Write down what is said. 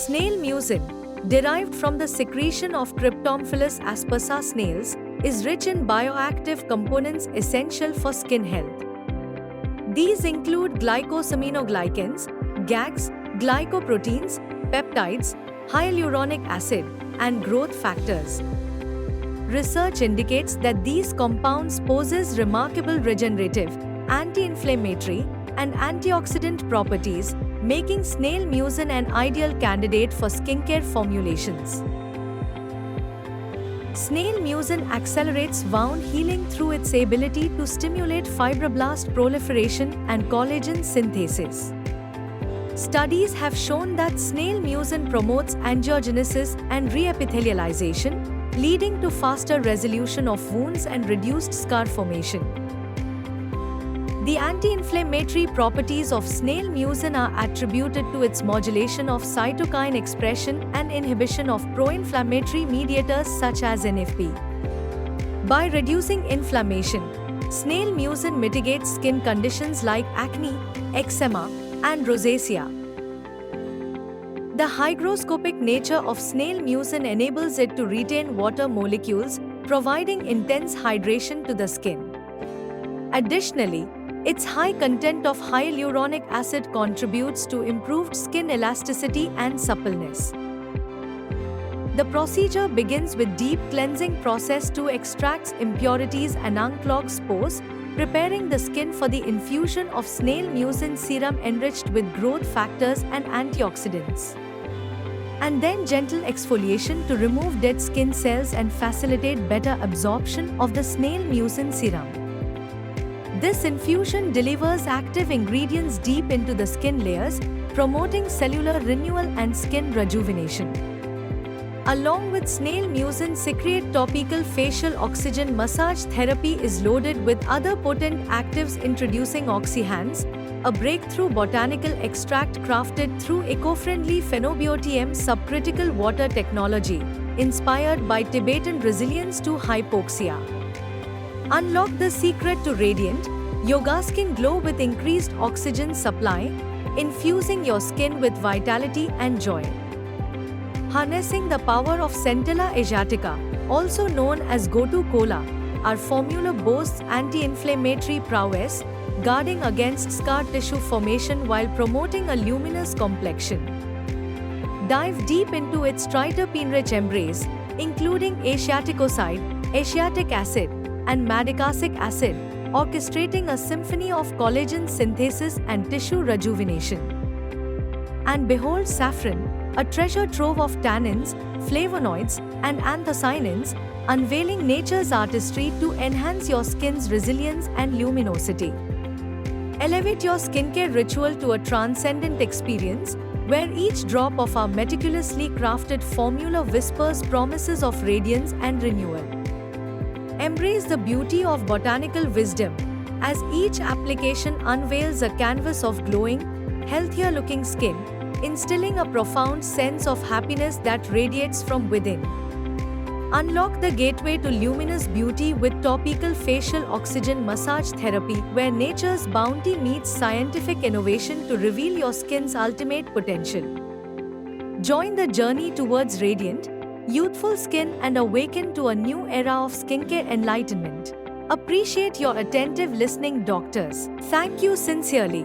Snail mucin, derived from the secretion of Cryptomphalus aspersa snails, is rich in bioactive components essential for skin health. These include glycosaminoglycans, GAGs, glycoproteins, peptides, hyaluronic acid, and growth factors. Research indicates that these compounds possess remarkable regenerative, anti-inflammatory, and antioxidant properties, making snail mucin an ideal candidate for skincare formulations. Snail mucin accelerates wound healing through its ability to stimulate fibroblast proliferation and collagen synthesis. Studies have shown that snail mucin promotes angiogenesis and reepithelialization, leading to faster resolution of wounds and reduced scar formation. The anti-inflammatory properties of snail mucin are attributed to its modulation of cytokine expression and inhibition of pro-inflammatory mediators such as NFP. By reducing inflammation, snail mucin mitigates skin conditions like acne, eczema, and rosacea. The hygroscopic nature of snail mucin enables it to retain water molecules, providing intense hydration to the skin. Additionally, its high content of hyaluronic acid contributes to improved skin elasticity and suppleness. The procedure begins with deep cleansing process to extract impurities and unclog pores, preparing the skin for the infusion of snail mucin serum enriched with growth factors and antioxidants. And then gentle exfoliation to remove dead skin cells and facilitate better absorption of the snail mucin serum. This infusion delivers active ingredients deep into the skin layers, promoting cellular renewal and skin rejuvenation. Along with snail mucin secrete, topical facial oxygen massage therapy is loaded with other potent actives introducing OxyHands, a breakthrough botanical extract crafted through eco-friendly Phenobiotium subcritical water technology, inspired by Tibetan resilience to hypoxia. Unlock the secret to radiant, yoga skin glow with increased oxygen supply, infusing your skin with vitality and joy. Harnessing the power of Centella asiatica, also known as Gotu Kola, our formula boasts anti-inflammatory prowess, guarding against scar tissue formation while promoting a luminous complexion. Dive deep into its triterpene-rich embrace, including asiaticoside, asiatic acid, and madicasic acid, orchestrating a symphony of collagen synthesis and tissue rejuvenation. And behold saffron, a treasure trove of tannins, flavonoids, and anthocyanins, unveiling nature's artistry to enhance your skin's resilience and luminosity. Elevate your skincare ritual to a transcendent experience, where each drop of our meticulously crafted formula whispers promises of radiance and renewal. Embrace the beauty of botanical wisdom, as each application unveils a canvas of glowing, healthier-looking skin, instilling a profound sense of happiness that radiates from within. Unlock the gateway to luminous beauty with topical facial oxygen massage therapy, where nature's bounty meets scientific innovation to reveal your skin's ultimate potential. Join the journey towards radiant, youthful skin and awaken to a new era of skincare enlightenment. Appreciate your attentive listening, doctors. Thank you sincerely.